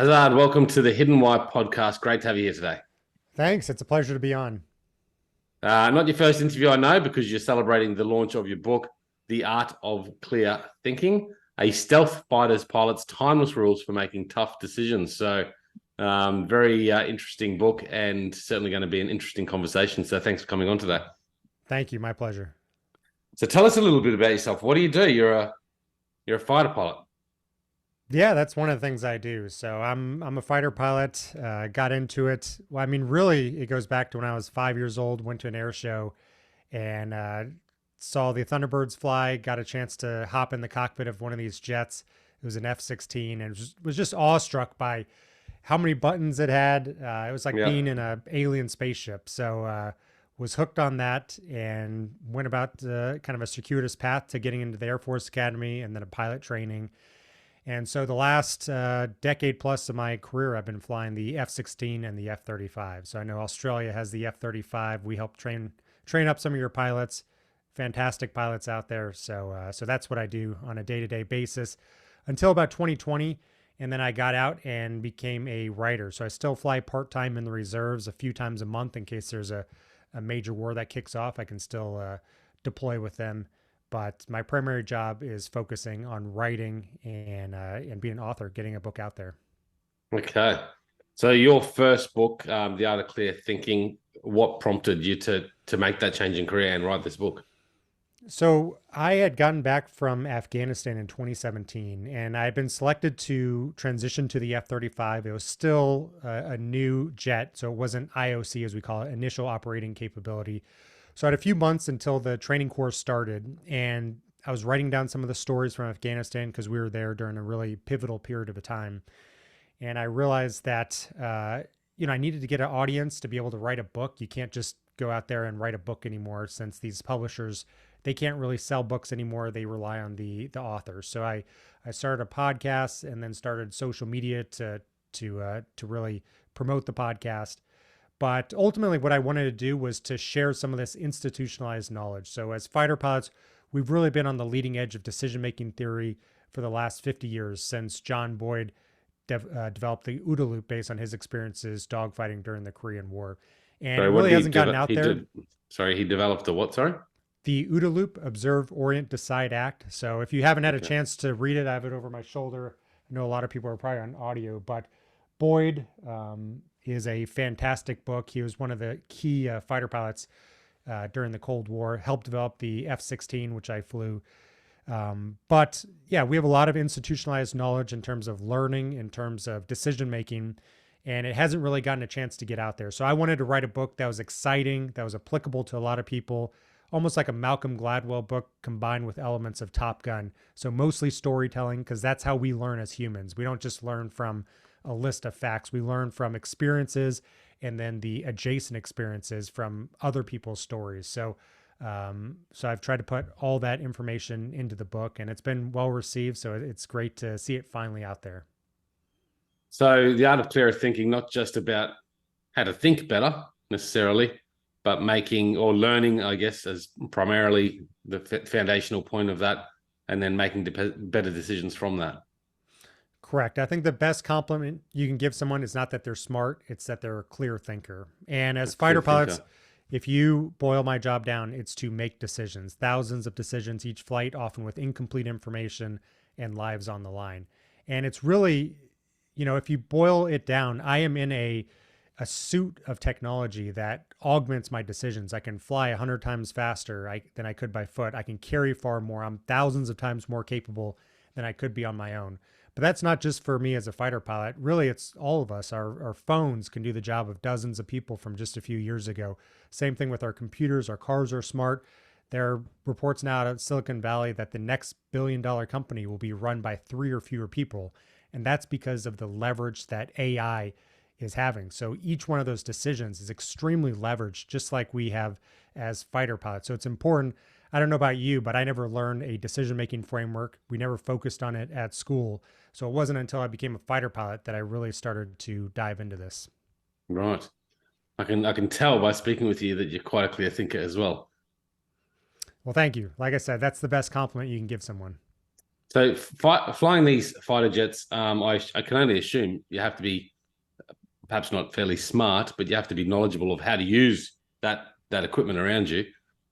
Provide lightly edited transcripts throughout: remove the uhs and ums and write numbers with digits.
Hasard, welcome to the Hidden Why podcast. Great to have you here today. Thanks. It's a pleasure to be on. Not your first interview, I know, because you're celebrating the launch of your book, The Art of Clear Thinking, a stealth fighter's pilot's timeless rules for making tough decisions. So, very interesting book and certainly going to be an interesting conversation. So, thanks for coming on today. Thank you. My pleasure. So, tell us a little bit about yourself. What do you do? You're a fighter pilot. Yeah, that's one of the things I do. So I'm a fighter pilot. Got into it. Well, I mean, really, it goes back to when I was 5 years old. Went to an air show and saw the Thunderbirds fly. Got a chance to hop in the cockpit of one of these jets. It was an F-16, and was just awestruck by how many buttons it had. It was like Yeah. being in a alien spaceship. So was hooked on that and went about kind of a circuitous path to getting into the Air Force Academy and then a pilot training. And so the last decade plus of my career, I've been flying the F-16 and the F-35. So I know Australia has the F-35. We help train up some of your pilots, fantastic pilots out there. So that's what I do on a day-to-day basis until about 2020. And then I got out and became a writer. So I still fly part-time in the reserves a few times a month in case there's a major war that kicks off. I can still deploy with them. But my primary job is focusing on writing and being an author, getting a book out there. Okay. So, your first book, The Art of Clear Thinking, what prompted you to make that change in career and write this book? So I had gotten back from Afghanistan in 2017, and I had been selected to transition to the F-35. It was still a new jet, so it wasn't IOC as we call it, initial operating capability. So I had a few months until the training course started, and I was writing down some of the stories from Afghanistan because we were there during a really pivotal period of a time. And I realized that I needed to get an audience to be able to write a book. You can't just go out there and write a book anymore, since these publishers, they can't really sell books anymore. They rely on the authors. So I started a podcast and then started social media to really promote the podcast. But ultimately, what I wanted to do was to share some of this institutionalized knowledge. So, as fighter pilots, we've really been on the leading edge of decision making theory for the last 50 years, since John Boyd developed the OODA loop based on his experiences dogfighting during the Korean War. And it Sorry, what really did he hasn't gotten develop? out there. Sorry, he developed a what? Sorry. The OODA loop: observe, orient, decide, act. So, if you haven't had a Okay. chance to read it, I have it over my shoulder. I know a lot of people are probably on audio, but Boyd is a fantastic book. He was one of the key fighter pilots during the Cold War, helped develop the F-16, which I flew. But yeah, we have a lot of institutionalized knowledge in terms of learning, in terms of decision making, and it hasn't really gotten a chance to get out there. So I wanted to write a book that was exciting, that was applicable to a lot of people, almost like a Malcolm Gladwell book combined with elements of Top Gun. So mostly storytelling, because that's how we learn as humans. We don't just learn from a list of facts. We learn from experiences and then the adjacent experiences from other people's stories. So I've tried to put all that information into the book, and it's been well received. So it's great to see it finally out there. So, The Art of Clear Thinking, not just about how to think better necessarily, but making or learning, I guess, as primarily the foundational point of that, and then making better decisions from that. Correct. I think the best compliment you can give someone is not that they're smart, it's that they're a clear thinker. And A as clear fighter pilots, thinker. if you boil my job down, it's to make decisions, thousands of decisions each flight, often with incomplete information and lives on the line. And it's really, if you boil it down, I am in a suit of technology that augments my decisions. I can fly 100 times faster than I could by foot. I can carry far more. I'm thousands of times more capable than I could be on my own. But that's not just for me as a fighter pilot. Really, it's all of us. Our phones can do the job of dozens of people from just a few years ago. Same thing with our computers. Our cars are smart. There are reports now out of Silicon Valley that the next billion-dollar company will be run by three or fewer people. And that's because of the leverage that AI is having. So each one of those decisions is extremely leveraged, just like we have as fighter pilots. So it's important. I don't know about you, but I never learned a decision making framework. We never focused on it at school. So it wasn't until I became a fighter pilot that I really started to dive into this. Right. I can tell by speaking with you that you're quite a clear thinker as well. Well, thank you. Like I said, that's the best compliment you can give someone. So flying these fighter jets, I can only assume you have to be perhaps not fairly smart, but you have to be knowledgeable of how to use that equipment around you.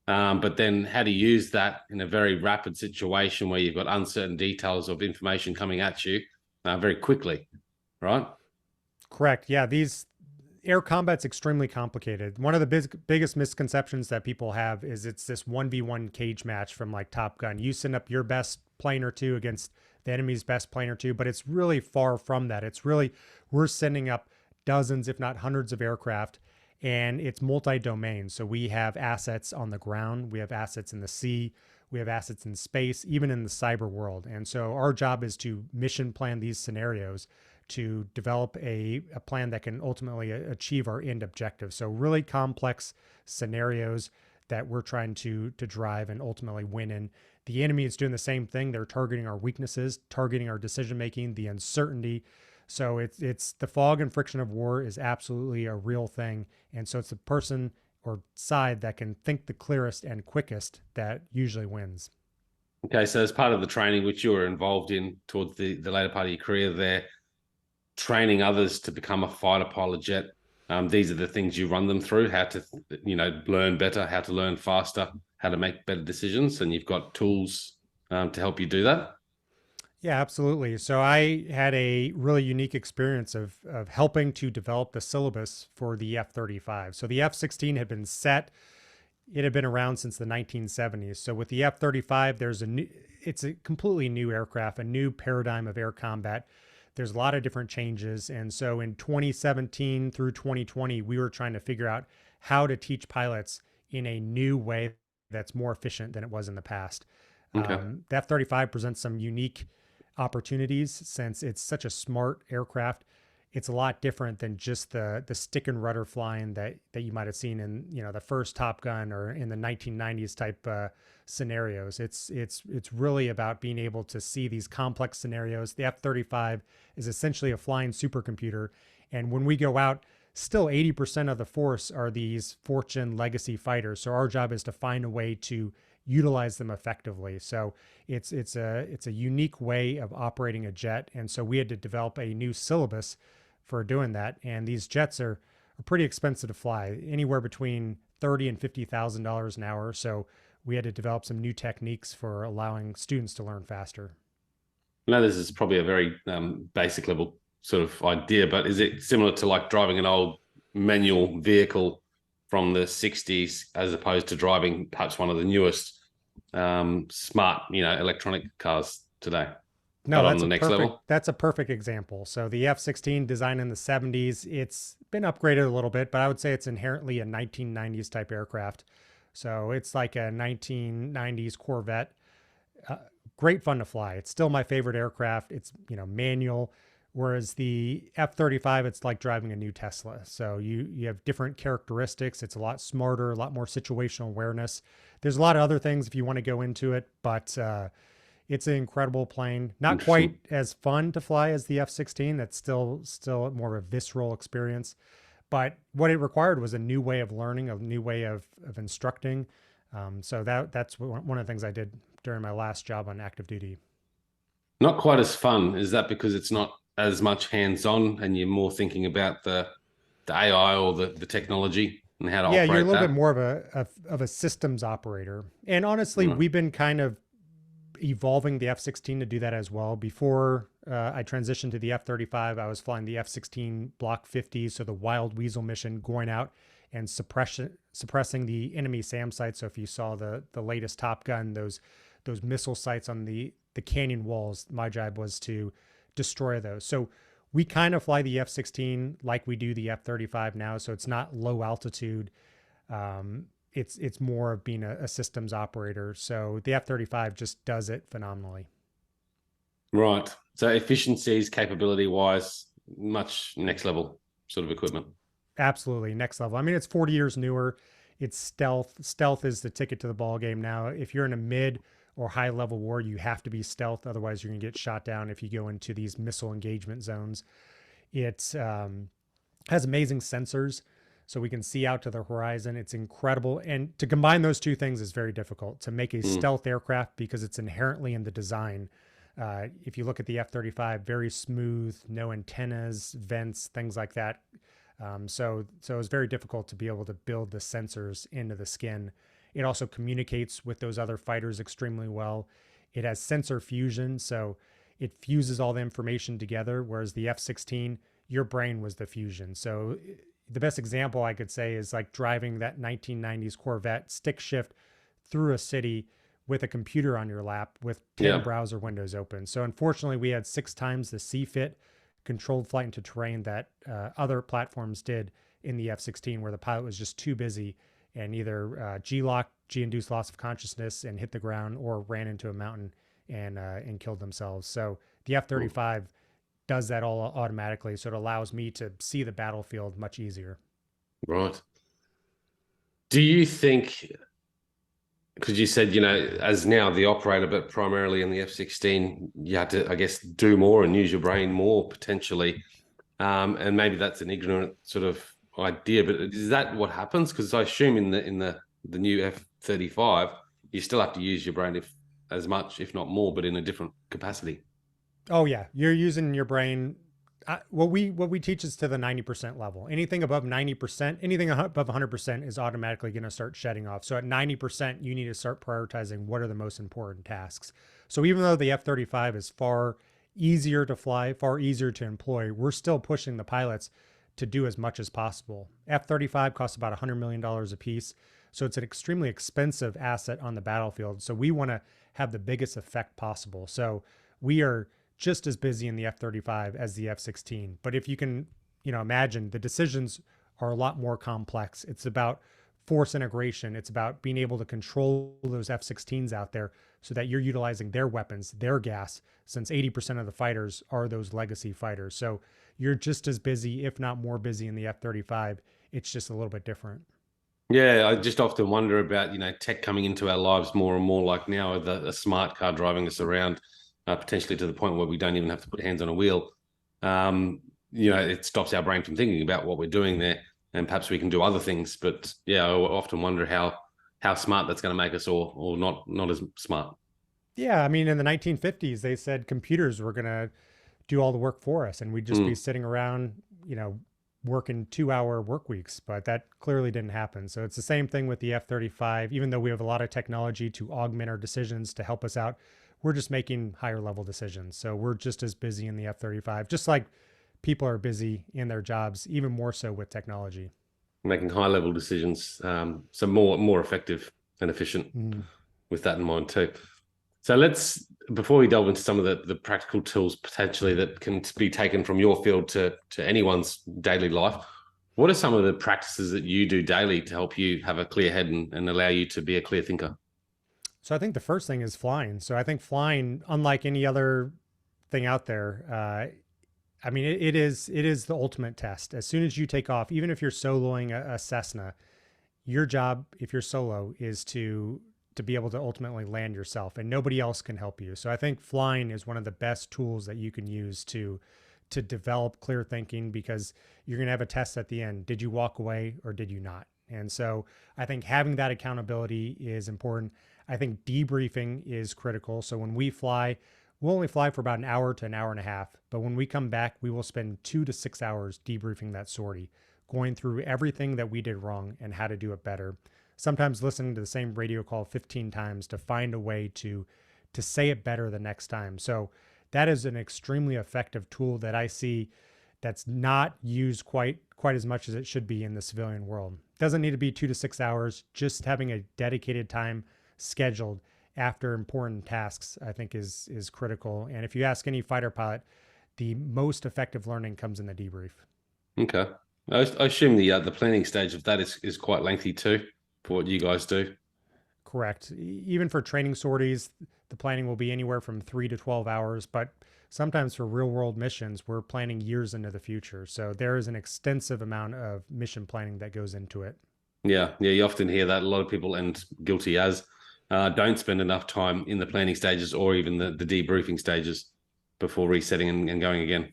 But then how to use that in a very rapid situation where you've got uncertain details of information coming at you very quickly, right? Correct. Yeah, these air combat's extremely complicated. One of the biggest misconceptions that people have is it's this 1v1 cage match from like Top Gun. You send up your best plane or two against the enemy's best plane or two, but it's really far from that. It's really, we're sending up dozens, if not hundreds of aircraft, and it's multi-domain. So we have assets on the ground, we have assets in the sea, we have assets in space, even in the cyber world. And so our job is to mission plan these scenarios to develop a plan that can ultimately achieve our end objective. So really complex scenarios that we're trying to drive and ultimately win in. The enemy is doing the same thing. They're targeting our weaknesses, targeting our decision making, the uncertainty. So it's the fog and friction of war is absolutely a real thing. And so it's the person or side that can think the clearest and quickest that usually wins. Okay, so as part of the training which you were involved in towards the later part of your career there, training others to become a fighter pilot jet, these are the things you run them through, how to, learn better, how to learn faster, how to make better decisions, and you've got tools to help you do that. Yeah, absolutely. So I had a really unique experience of helping to develop the syllabus for the F-35. So the F-16 had been set. It had been around since the 1970s. So with the F-35, it's a completely new aircraft, a new paradigm of air combat. There's a lot of different changes. And so in 2017 through 2020, we were trying to figure out how to teach pilots in a new way that's more efficient than it was in the past. Okay. The F-35 presents some unique opportunities since it's such a smart aircraft. It's a lot different than just the stick and rudder flying that you might have seen in the first Top Gun or in the 1990s type scenarios. It's really about being able to see these complex scenarios. The F-35 is essentially a flying supercomputer, and when we go out, still 80% of the force are these Fortune legacy fighters. So our job is to find a way to utilize them effectively. So it's a unique way of operating a jet, and so we had to develop a new syllabus for doing that. And these jets are pretty expensive to fly, anywhere between $30,000 and $50,000 an hour. So we had to develop some new techniques for allowing students to learn faster. Now, this is probably a very basic level sort of idea, but is it similar to like driving an old manual vehicle from the 60s as opposed to driving perhaps one of the newest smart, electronic cars today? No, But on the next level? that's a perfect example. So the F-16 designed in the 70s, it's been upgraded a little bit, but I would say it's inherently a 1990s type aircraft. So it's like a 1990s Corvette. Great fun to fly. It's still my favorite aircraft. It's, manual. Whereas the F-35, it's like driving a new Tesla. So you have different characteristics. It's a lot smarter, a lot more situational awareness. There's a lot of other things if you want to go into it, but it's an incredible plane. Not quite as fun to fly as the F-16. That's still more of a visceral experience. But what it required was a new way of learning, a new way of instructing. So that's one of the things I did during my last job on active duty. Not quite as fun. Is that because it's not as much hands-on and you're more thinking about the AI or the technology and how to Yeah, you're a operate little bit that? more of a systems operator. And honestly, Right. we've been kind of evolving the F-16 to do that as well. Before I transitioned to the F-35, I was flying the F-16 Block 50, so the Wild Weasel mission, going out and suppressing the enemy SAM sites. So if you saw the latest Top Gun, those missile sites on the canyon walls, my job was to destroy those. So we kind of fly the F-16 like we do the F-35 now. So it's not low altitude. It's more of being a systems operator. So the F-35 just does it phenomenally. Right. So efficiencies, capability-wise, much next level sort of equipment. Absolutely. Next level. I mean, it's 40 years newer. It's stealth. Stealth is the ticket to the ball game now. If you're in a mid or high level war, you have to be stealth. Otherwise, you're going to get shot down if you go into these missile engagement zones. It has amazing sensors, so we can see out to the horizon. It's incredible. And to combine those two things is very difficult. To make a stealth aircraft, because it's inherently in the design, If you look at the F-35, very smooth, no antennas, vents, things like that. So it was very difficult to be able to build the sensors into the skin. It also communicates with those other fighters extremely well. It has sensor fusion, so it fuses all the information together, whereas the F-16, your brain was the fusion. So the best example I could say is like driving that 1990s Corvette stick shift through a city with a computer on your lap with 10 browser windows open. So unfortunately, we had 6 times the C-fit controlled flight into terrain that other platforms did in the F-16, where the pilot was just too busy and either G-lock, G-induced loss of consciousness and hit the ground, or ran into a mountain and killed themselves. So the F-35 does that all automatically. So it allows me to see the battlefield much easier. Right. Do you think, because you said, as now the operator, but primarily in the F-16, you had to, I guess, do more and use your brain more potentially. And maybe that's an ignorant sort of idea, but is that what happens? Because I assume in the new F-35, you still have to use your brain as much, if not more, but in a different capacity. Oh yeah, you're using your brain. What we teach is to the 90% level. Anything above 90%, anything above 100% is automatically going to start shedding off. So at 90%, you need to start prioritizing what are the most important tasks. So even though the F-35 is far easier to fly, far easier to employ, we're still pushing the pilots to do as much as possible. F-35 costs about $100 million a piece. So it's an extremely expensive asset on the battlefield. So we want to have the biggest effect possible. So we are just as busy in the F-35 as the F-16. But if you can, imagine, the decisions are a lot more complex. It's about force integration. It's about being able to control those F-16s out there so that you're utilizing their weapons, their gas, since 80% of the fighters are those legacy fighters. So you're just as busy, if not more busy, in the F-35. It's just a little bit different. Yeah, I just often wonder about, tech coming into our lives more and more, like now with a smart car driving us around, potentially to the point where we don't even have to put hands on a wheel. It stops our brain from thinking about what we're doing there, and perhaps we can do other things. But yeah, I often wonder how smart that's going to make us, or not as smart. Yeah, I mean, in the 1950s, they said computers were going to do all the work for us, and we'd just be sitting around, working 2-hour work weeks, but that clearly didn't happen. So it's the same thing with the F-35. Even though we have a lot of technology to augment our decisions to help us out, we're just making higher level decisions. So we're just as busy in the F-35, just like people are busy in their jobs, even more so with technology. Making high level decisions, so more effective and efficient with that in mind too. So before we delve into some of the practical tools potentially that can be taken from your field to anyone's daily life, what are some of the practices that you do daily to help you have a clear head and allow you to be a clear thinker? So I think the first thing is flying. So I think flying, unlike any other thing out there, I mean, it is the ultimate test. As soon as you take off, even if you're soloing a Cessna, your job, if you're solo, is to be able to ultimately land yourself, and nobody else can help you. So I think flying is one of the best tools that you can use to develop clear thinking, because you're going to have a test at the end. Did you walk away or did you not? And so I think having that accountability is important. I think debriefing is critical. So when we fly, we'll only fly for about an hour to an hour and a half. But when we come back, we will spend 2 to 6 hours debriefing that sortie, going through everything that we did wrong and how to do it better. Sometimes listening to the same radio call 15 times to find a way to say it better the next time. So that is an extremely effective tool that I see that's not used quite as much as it should be in the civilian world. It doesn't need to be 2 to 6 hours. Just having a dedicated time scheduled after important tasks, I think is critical. And if you ask any fighter pilot, the most effective learning comes in the debrief. Okay. I assume the planning stage of that is quite lengthy too, for what you guys do. Correct. Even for training sorties, the planning will be anywhere from 3 to 12 hours, but sometimes for real world missions, we're planning years into the future. So there is an extensive amount of mission planning that goes into it. Yeah. You often hear that a lot of people, and guilty as, don't spend enough time in the planning stages or even the debriefing stages before resetting and going again.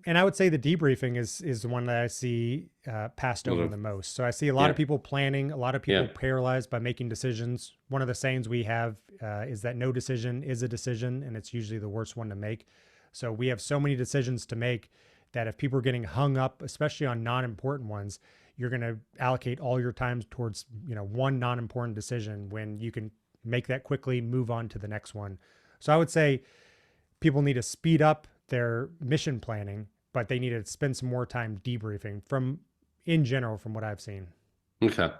And I would say the debriefing is the one that I see passed over the most. So I see a lot of people planning, a lot of people paralyzed by making decisions. One of the sayings we have is that no decision is a decision, and it's usually the worst one to make. So we have so many decisions to make that if people are getting hung up, especially on non-important ones, you're going to allocate all your time towards, one non-important decision when you can make that quickly, move on to the next one. So I would say people need to speed up their mission planning, but they need to spend some more time debriefing in general, from what I've seen. Okay.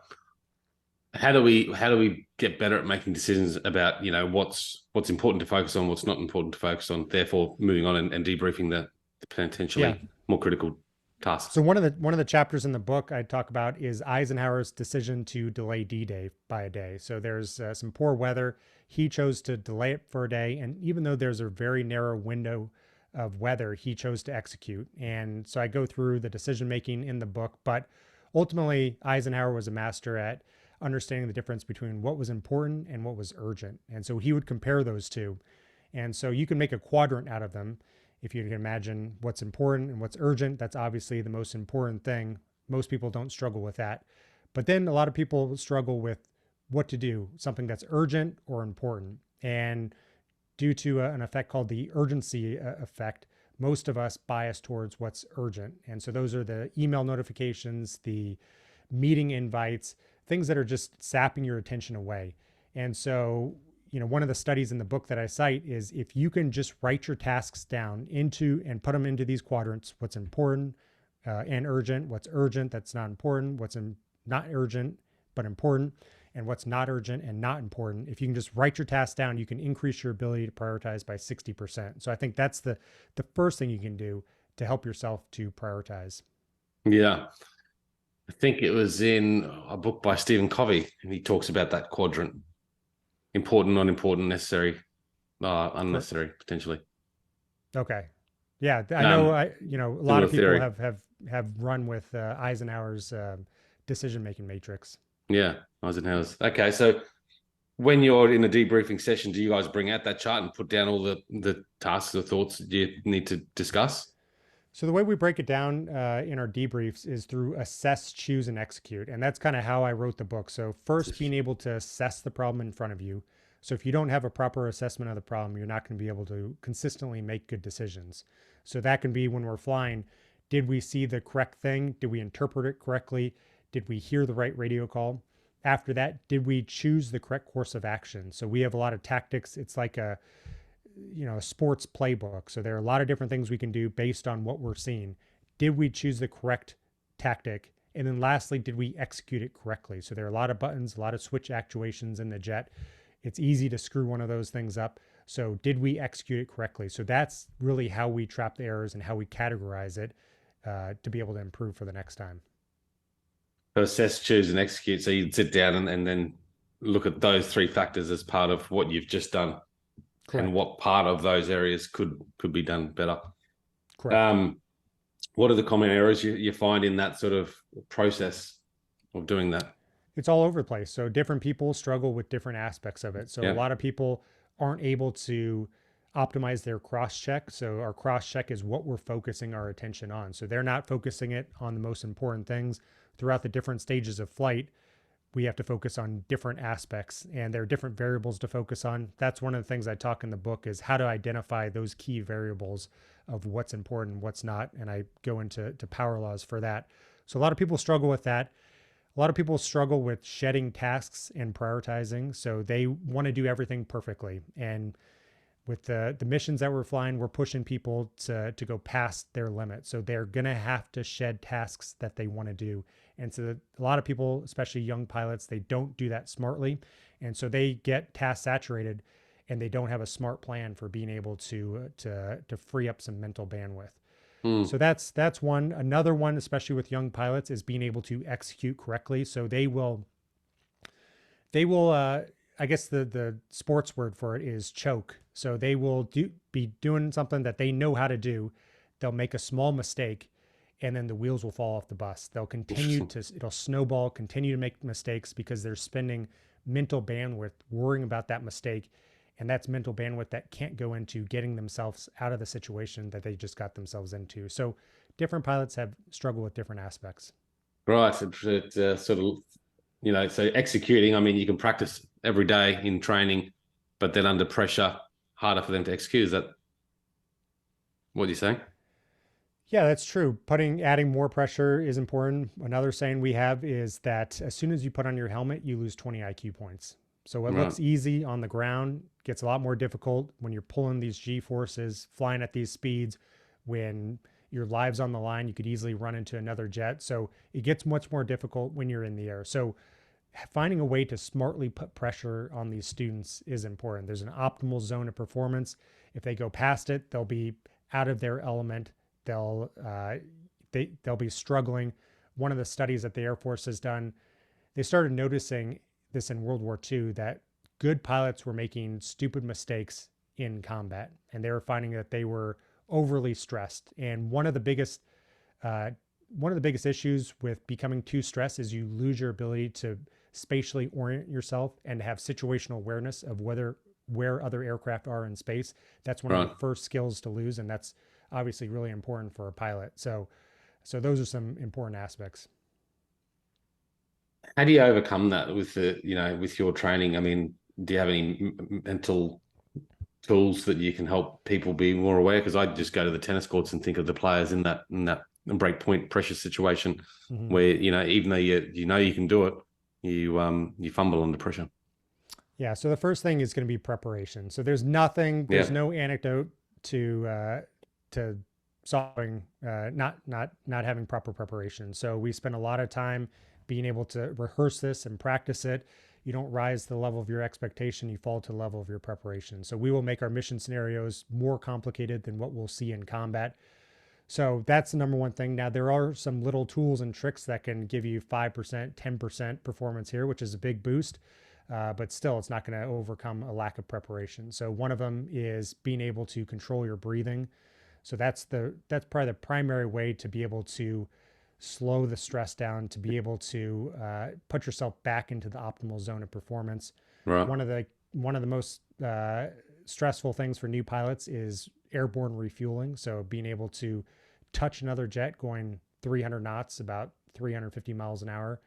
How do we get better at making decisions about, what's important to focus on, what's not important to focus on, therefore moving on and debriefing the potentially more critical tasks? So one of the chapters in the book I talk about is Eisenhower's decision to delay D-Day by a day. So there's some poor weather. He chose to delay it for a day. And even though there's a very narrow window of weather, he chose to execute. And so I go through the decision-making in the book, but ultimately Eisenhower was a master at understanding the difference between what was important and what was urgent. And so he would compare those two. And so you can make a quadrant out of them. If you can imagine what's important and what's urgent, that's obviously the most important thing. Most people don't struggle with that. But then a lot of people struggle with what to do, something that's urgent or important. And due to an effect called the urgency effect, most of us bias towards what's urgent. And so those are the email notifications, the meeting invites, things that are just sapping your attention away. And so, one of the studies in the book that I cite is if you can just write your tasks down and put them into these quadrants, what's important and urgent, what's urgent that's not important, what's not urgent but important, and what's not urgent and not important. If you can just write your tasks down, you can increase your ability to prioritize by 60%. So I think that's the first thing you can do to help yourself to prioritize. Yeah. I think it was in a book by Stephen Covey, and he talks about that quadrant: important, non-important, necessary, unnecessary, potentially. Okay. Yeah. I know, a lot of people have run with Eisenhower's decision-making matrix. Yeah. Eisenhower's. Okay. So when you're in a debriefing session, do you guys bring out that chart and put down all the tasks or thoughts you need to discuss? So the way we break it down in our debriefs is through assess, choose, and execute. And that's kind of how I wrote the book. So first, being able to assess the problem in front of you. So if you don't have a proper assessment of the problem, you're not going to be able to consistently make good decisions. So that can be when we're flying. Did we see the correct thing? Did we interpret it correctly? Did we hear the right radio call? After that, did we choose the correct course of action? So we have a lot of tactics. It's like a sports playbook. So there are a lot of different things we can do based on what we're seeing. Did we choose the correct tactic? And then lastly, did we execute it correctly? So there are a lot of buttons, a lot of switch actuations in the jet. It's easy to screw one of those things up. So did we execute it correctly? So that's really how we trap the errors and how we categorize it to be able to improve for the next time. So assess, choose, and execute. So you'd sit down and then look at those three factors as part of what you've just done. Correct. And what part of those areas could be done better. Correct. What are the common errors you find in that sort of process of doing that? It's all over the place. So different people struggle with different aspects of it. So a lot of people aren't able to optimize their cross-check. So our cross-check is what we're focusing our attention on. So they're not focusing it on the most important things. Throughout the different stages of flight, we have to focus on different aspects, and there are different variables to focus on. That's one of the things I talk in the book, is how to identify those key variables of what's important, what's not. And I go into power laws for that. So a lot of people struggle with that. A lot of people struggle with shedding tasks and prioritizing. So they want to do everything perfectly. And with the missions that we're flying, we're pushing people to go past their limit. So they're going to have to shed tasks that they want to do. And so a lot of people, especially young pilots, they don't do that smartly. And so they get task saturated and they don't have a smart plan for being able to free up some mental bandwidth. So that's one. Another one, especially with young pilots, is being able to execute correctly. So they will, I guess the sports word for it is choke. So they will be doing something that they know how to do. They'll make a small mistake, and then the wheels will fall off the bus. They'll continue it'll snowball, continue to make mistakes because they're spending mental bandwidth worrying about that mistake. And that's mental bandwidth that can't go into getting themselves out of the situation that they just got themselves into. So different pilots have struggled with different aspects. Right. Sort of, so executing, I mean, you can practice every day in training, but then under pressure, harder for them to execute. Is that what you're saying? Yeah, that's true. Adding more pressure is important. Another saying we have is that as soon as you put on your helmet, you lose 20 IQ points. So what Right. looks easy on the ground gets a lot more difficult when you're pulling these G forces, flying at these speeds, when your lives on the line, you could easily run into another jet. So it gets much more difficult when you're in the air. So finding a way to smartly put pressure on these students is important. There's an optimal zone of performance. If they go past it, they'll be out of their element. They'll they'll be struggling. One of the studies that the Air Force has done, they started noticing this in World War II, that good pilots were making stupid mistakes in combat, and they were finding that they were overly stressed. And uh, one of the biggest issues with becoming too stressed is you lose your ability to spatially orient yourself and have situational awareness of where other aircraft are in space. That's one of Right. your first skills to lose, and that's obviously really important for a pilot. So those are some important aspects. How do you overcome that with with your training? I mean, do you have any mental tools that you can help people be more aware? Because I just go to the tennis courts and think of the players in that break point pressure situation Mm-hmm. where, even though you can do it, you fumble under pressure. Yeah. So the first thing is going to be preparation. So there's Yeah. no anecdote to solving not having proper preparation. So we spend a lot of time being able to rehearse this and practice it. You don't rise to the level of your expectation, you fall to the level of your preparation. So we will make our mission scenarios more complicated than what we'll see in combat. So that's the number one thing. Now, there are some little tools and tricks that can give you 5%, 10% performance here, which is a big boost. But still, it's not going to overcome a lack of preparation. So one of them is being able to control your breathing. So that's probably the primary way to be able to slow the stress down, to be able to put yourself back into the optimal zone of performance. Right. One of the most stressful things for new pilots is airborne refueling. So being able to touch another jet going 300 knots, about 350 miles an hour.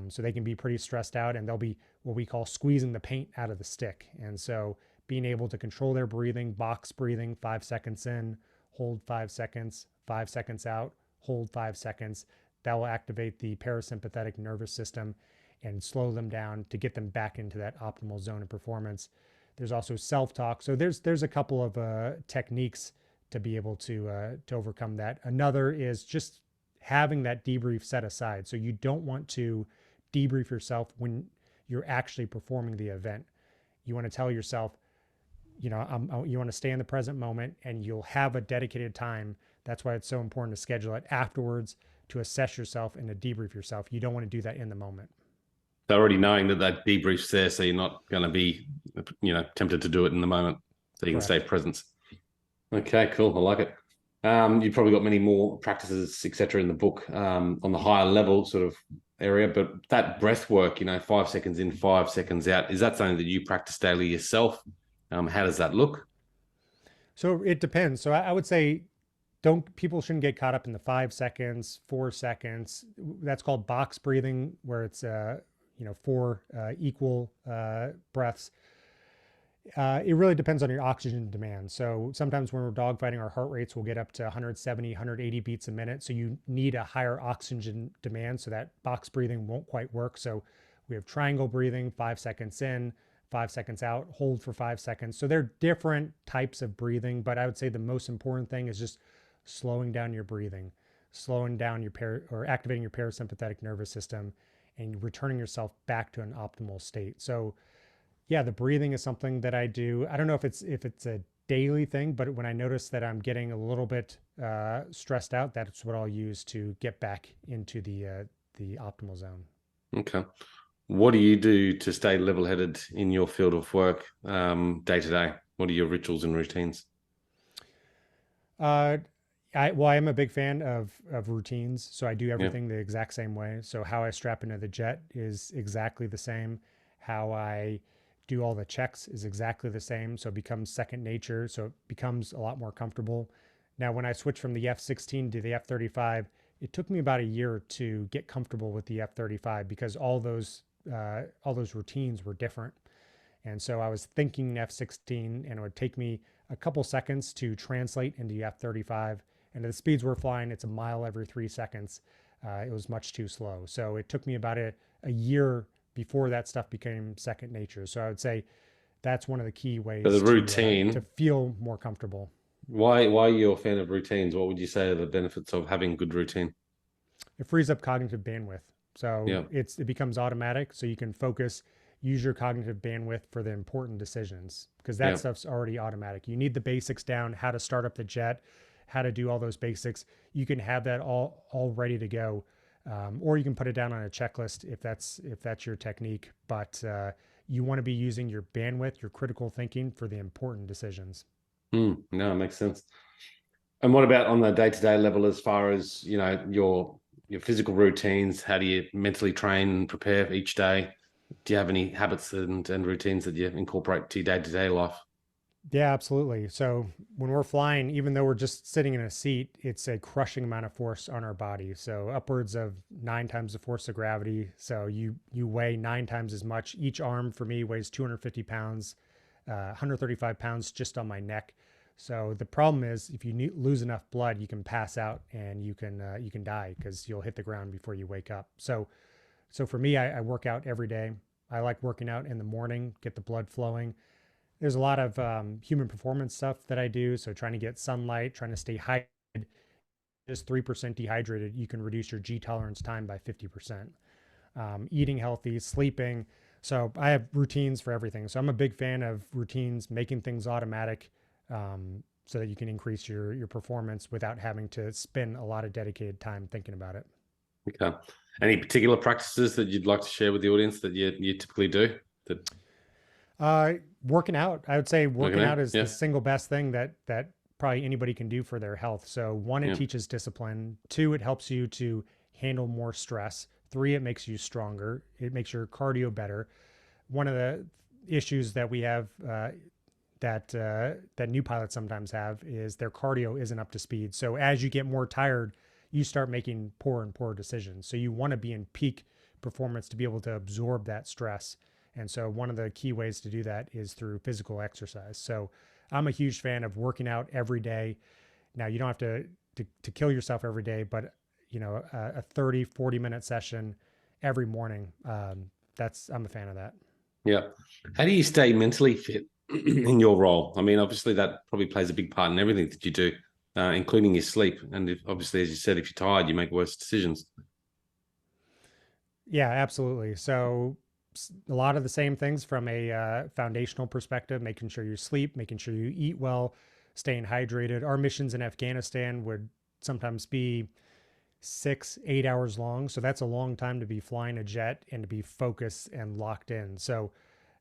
So they can be pretty stressed out, and they'll be what we call squeezing the paint out of the stick. And so being able to control their breathing, box breathing, 5 seconds in, hold 5 seconds, 5 seconds out, hold 5 seconds, that will activate the parasympathetic nervous system and slow them down to get them back into that optimal zone of performance. There's also self-talk. So there's a couple of techniques to be able to overcome that. Another is just having that debrief set aside. So you don't want to debrief yourself when you're actually performing the event. You want to tell yourself, you want to stay in the present moment, and you'll have a dedicated time. That's why it's so important to schedule it afterwards to assess yourself and to debrief yourself. You don't want to do that in the moment. So already knowing that debrief's there, so you're not going to be, tempted to do it in the moment, so you can stay Correct. present. Okay, cool. I like it. You've probably got many more practices, etc., in the book on the higher level sort of area, but that breath work, 5 seconds in, 5 seconds out, is that something that you practice daily yourself? How does that look? So it depends. So I would say don't people shouldn't get caught up in the 5 seconds, 4 seconds. That's called box breathing, where it's four equal breaths. It really depends on your oxygen demand. So sometimes when we're dogfighting, our heart rates will get up to 170, 180 beats a minute. So you need a higher oxygen demand, so that box breathing won't quite work. So we have triangle breathing, 5 seconds in, 5 seconds out, hold for 5 seconds. So they're different types of breathing, but I would say the most important thing is just slowing down your breathing, slowing down or activating your parasympathetic nervous system, and returning yourself back to an optimal state. So yeah, the breathing is something that I do. I don't know if it's a daily thing, but when I notice that I'm getting a little bit stressed out, that's what I'll use to get back into the optimal zone. Okay. What do you do to stay level-headed in your field of work day to day? What are your rituals and routines? Uh, I am a big fan of routines, so I do Yeah. everything the exact same way. So how I strap into the jet is exactly the same. How I do all the checks is exactly the same. So it becomes second nature. So it becomes a lot more comfortable. Now, when I switched from the F-16 to the F-35, it took me about a year to get comfortable with the F-35 because all those routines were different. And so I was thinking F-16, and it would take me a couple seconds to translate into the F-35. And at the speeds we're flying, it's a mile every 3 seconds. It was much too slow. So it took me about a year before that stuff became second nature. So I would say that's one of the key So the ways to routine, feel more comfortable. why are you a fan of routines? What would you say are the benefits of having good routine? It frees up cognitive bandwidth. So Yeah, it becomes automatic. So you can focus, use your cognitive bandwidth for the important decisions because that yeah. stuff's already automatic. You need the basics down, how to start up the jet, how to do all those basics. You can have that all ready to go, or you can put it down on a checklist if that's your technique. But you want to be using your bandwidth, your critical thinking for the important decisions. No, it makes sense. And what about on the day-to-day level, as far as your physical routines? How do you mentally train and prepare for each day? Do you have any habits and routines that you incorporate to your day-to-day life? Yeah, absolutely. So when we're flying, even though we're just sitting in a seat, it's a crushing amount of force on our body. So upwards of 9 times the force of gravity. So you weigh 9 times as much. Each arm for me weighs 250 pounds, 135 pounds just on my neck. So the problem is, if you lose enough blood, you can pass out and you can die because you'll hit the ground before you wake up. So for me, I work out every day. I like working out in the morning, get the blood flowing. There's a lot of human performance stuff that I do. So trying to get sunlight, trying to stay hydrated. Just 3% dehydrated, you can reduce your G tolerance time by 50%. Eating healthy, sleeping. So I have routines for everything. So I'm a big fan of routines, making things automatic, so that you can increase your performance without having to spend a lot of dedicated time thinking about it. Okay. Any particular practices that you'd like to share with the audience that you typically do? That Working out, I would say looking working out at? is the Yeah, single best thing that probably anybody can do for their health. So one, it yeah. teaches discipline. Two, it helps you to handle more stress. Three, it makes you stronger. It makes your cardio better. One of the issues that we have that new pilots sometimes have is their cardio isn't up to speed. So as you get more tired, you start making poor and poor decisions. So you want to be in peak performance to be able to absorb that stress. And so one of the key ways to do that is through physical exercise. So I'm a huge fan of working out every day. Now you don't have to kill yourself every day, but a 30, 40-minute session every morning. I'm a fan of that. Yeah. How do you stay mentally fit in your role? I mean, obviously that probably plays a big part in everything that you do, including your sleep. And obviously, as you said, if you're tired, you make worse decisions. Yeah, absolutely. So a lot of the same things from a foundational perspective, making sure you sleep, making sure you eat well, staying hydrated. Our missions in Afghanistan would sometimes be 6, 8 hours long. So that's a long time to be flying a jet and to be focused and locked in. So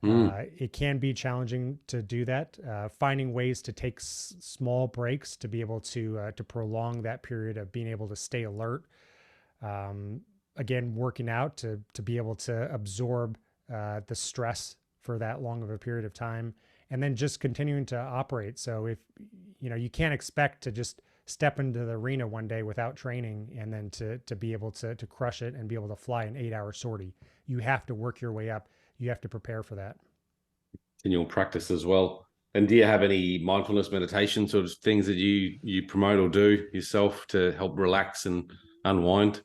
Mm, it can be challenging to do that. Finding ways to take small breaks to be able to prolong that period of being able to stay alert. Um, Again, working out to be able to absorb the stress for that long of a period of time, and then just continuing to operate. So if you can't expect to just step into the arena one day without training and then to be able to crush it and be able to fly an 8 hour sortie. You have to work your way up. You have to prepare for that. in your practice as well. And do you have any mindfulness meditation sort of things that you promote or do yourself to help relax and unwind?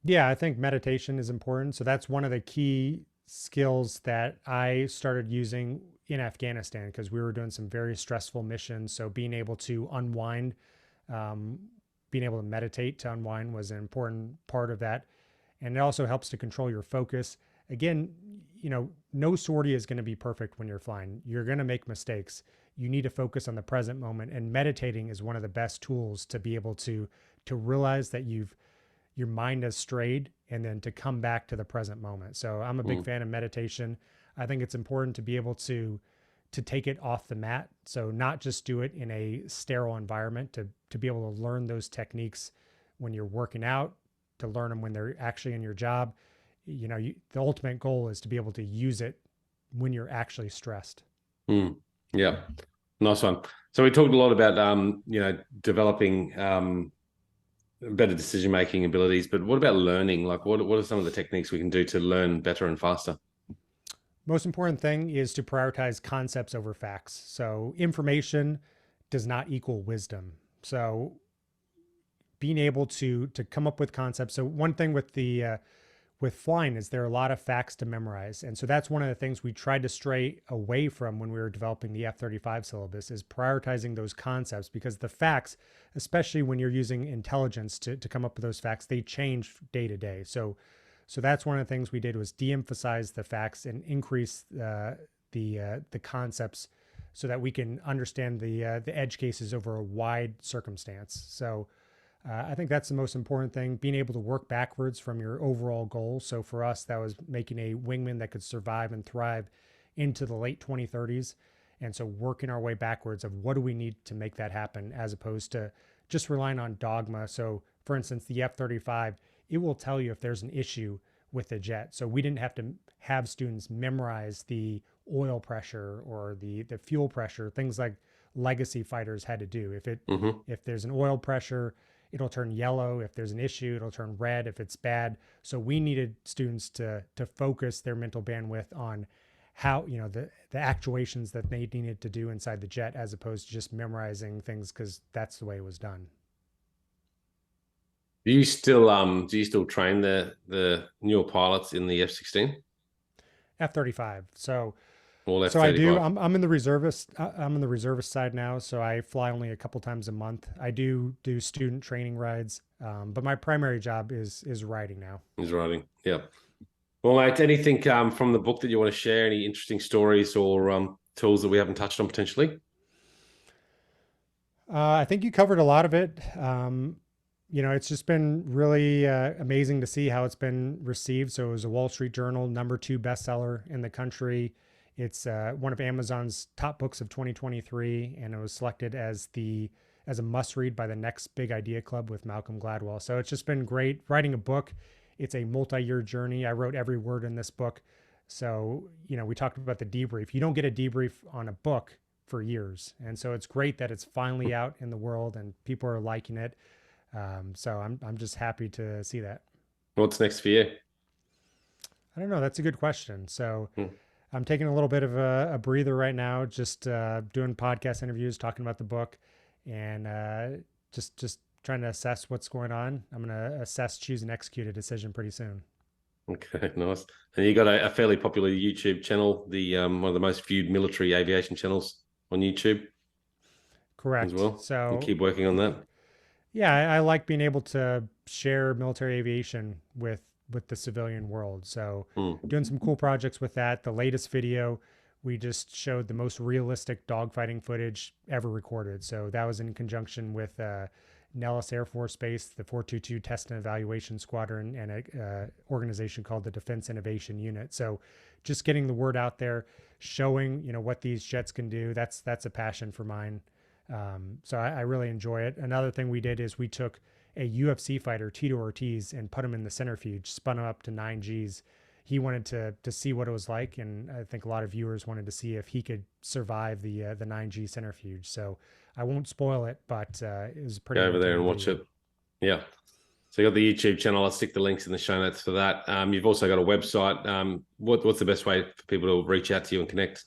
Yeah, I think meditation is important. So that's one of the key skills that I started using in Afghanistan because we were doing some very stressful missions. So being able to unwind, um, being able to meditate to unwind was an important part of that. And it also helps to control your focus. Again, no sortie is going to be perfect when you're flying. You're going to make mistakes. You need to focus on the present moment. And meditating is one of the best tools to be able to realize that your mind has strayed and then to come back to the present moment. So I'm a big Mm, fan of meditation. I think it's important to be able to take it off the mat. So not just do it in a sterile environment, to be able to learn those techniques when you're working out, to learn them when they're actually in your job. The ultimate goal is to be able to use it when you're actually stressed. Yeah, nice one. So we talked a lot about developing better decision-making abilities, but what about learning? Like what are some of the techniques we can do to learn better and faster? Most important thing is to prioritize concepts over facts. So information does not equal wisdom. So being able to come up with concepts. So one thing with the with flying is there are a lot of facts to memorize. And so that's one of the things we tried to stray away from when we were developing the F-35 syllabus, is prioritizing those concepts, because the facts, especially when you're using intelligence to come up with those facts, they change day to day. So that's one of the things we did, was de-emphasize the facts and increase the concepts so that we can understand the edge cases over a wide circumstance. So I think that's the most important thing, being able to work backwards from your overall goal. So for us, that was making a wingman that could survive and thrive into the late 2030s. And so working our way backwards of what do we need to make that happen, as opposed to just relying on dogma. So for instance, the F-35, it will tell you if there's an issue with the jet. So we didn't have to have students memorize the oil pressure or the fuel pressure, things like legacy fighters had to do. If there's an oil pressure, it'll turn yellow. If there's an issue, it'll turn red if it's bad. So we needed students to focus their mental bandwidth on how, the actuations that they needed to do inside the jet, as opposed to just memorizing things because that's the way it was done. Do you still train the newer pilots in the F-16? F-35. So All So I do. F-35? I'm in the reservist. I'm in the reservist side now. So I fly only a couple times a month. I do student training rides, but my primary job is riding now. He's writing. Yeah. Well, mate, anything from the book that you want to share? Any interesting stories or tools that we haven't touched on potentially? I think you covered a lot of it. It's just been really amazing to see how it's been received. So it was a Wall Street Journal #2 bestseller in the country. It's one of Amazon's top books of 2023, and it was selected as a must read by the Next Big Idea Club with Malcolm Gladwell. So it's just been great writing a book. It's a multi-year journey. I wrote every word in this book. So, we talked about the debrief. You don't get a debrief on a book for years. And so it's great that it's finally out in the world and people are liking it. So I'm just happy to see that. What's next for you? I don't know. That's a good question. So I'm taking a little bit of a breather right now, just doing podcast interviews, talking about the book, and just trying to assess what's going on. I'm going to assess, choose, and execute a decision pretty soon. Okay, nice. And you got a fairly popular YouTube channel, the one of the most viewed military aviation channels on YouTube. Correct. As well. So you keep working on that. Yeah, I like being able to share military aviation with the civilian world. So doing some cool projects with that. The latest video, we just showed the most realistic dogfighting footage ever recorded. So that was in conjunction with Nellis Air Force Base, the 422 Test and Evaluation Squadron, and an organization called the Defense Innovation Unit. So just getting the word out there, showing what these jets can do. That's a passion for mine. So I really enjoy it. Another thing we did is we took a UFC fighter, Tito Ortiz, and put him in the centrifuge, spun him up to 9 Gs. He wanted to see what it was like, and I think a lot of viewers wanted to see if he could survive the 9G centrifuge. So I won't spoil it, but it was pretty. Go over there and watch video. it. Yeah. So you got the YouTube channel. I'll stick the links in the show notes for that. You've also got a website. What's the best way for people to reach out to you and connect?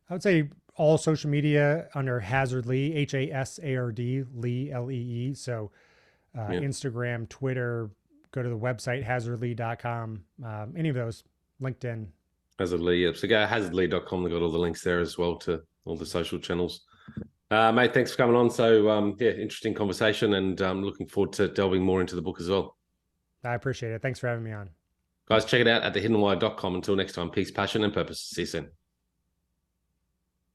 I would say all social media under Hasard Lee, Hasard Lee, Lee. So Instagram, Twitter, go to the website, hasardlee.com, any of those, LinkedIn. Hasard Lee. So go to hasardlee.com. They've got all the links there as well to all the social channels. Mate, thanks for coming on. So, interesting conversation, and looking forward to delving more into the book as well. I appreciate it. Thanks for having me on. Guys, check it out at thehiddenwire.com. Until next time, peace, passion, and purpose. See you soon.